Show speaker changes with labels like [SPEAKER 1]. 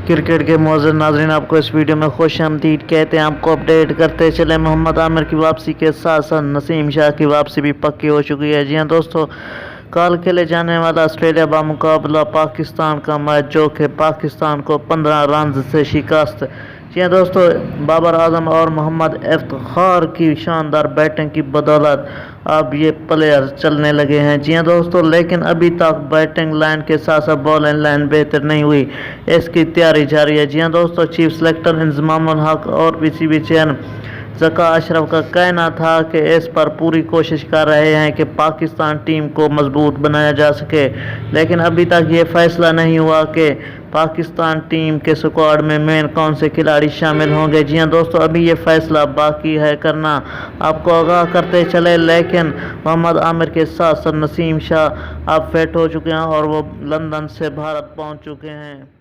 [SPEAKER 1] Cricket کے معزز ناظرین، آپ کو اس ویڈیو میں خوش آمدید کہتے ہیں۔ آپ کو اپڈیٹ کرتے چلے، محمد عامر کی واپسی کے ساتھ ساتھ نسیم شاہ کی واپسی بھی پکی ہو چکی ہے۔ جی ہاں دوستو، کل کھیلے جانے والا آسٹریلیا بمقابلہ پاکستان کا میچ، جو کہ پاکستان کو 15 رنز سے شکست۔ جی ہاں دوستو، بابر اعظم اور محمد افتخار کی شاندار بیٹنگ کی بدولت اب یہ پلیئر چلنے لگے ہیں۔ جی ہاں دوستو، لیکن ابھی تک بیٹنگ لائن کے ساتھ ساتھ بالنگ لائن بہتر نہیں ہوئی، اس کی تیاری جاری ہے۔ جی ہاں دوستو، چیف سلیکٹر انضمام الحق اور پی سی بی چیئرمین ذکا اشرف کا کہنا تھا کہ اس پر پوری کوشش کر رہے ہیں کہ پاکستان ٹیم کو مضبوط بنایا جا سکے، لیکن ابھی تک یہ فیصلہ نہیں ہوا کہ پاکستان ٹیم کے اسکواڈ میں مین کون سے کھلاڑی شامل ہوں گے۔ جی ہاں دوستو، ابھی یہ فیصلہ باقی ہے کرنا، آپ کو آگاہ کرتے چلے، لیکن محمد عامر کے ساتھ ساتھ نسیم شاہ اب فٹ ہو چکے ہیں اور وہ لندن سے بھارت پہنچ چکے ہیں۔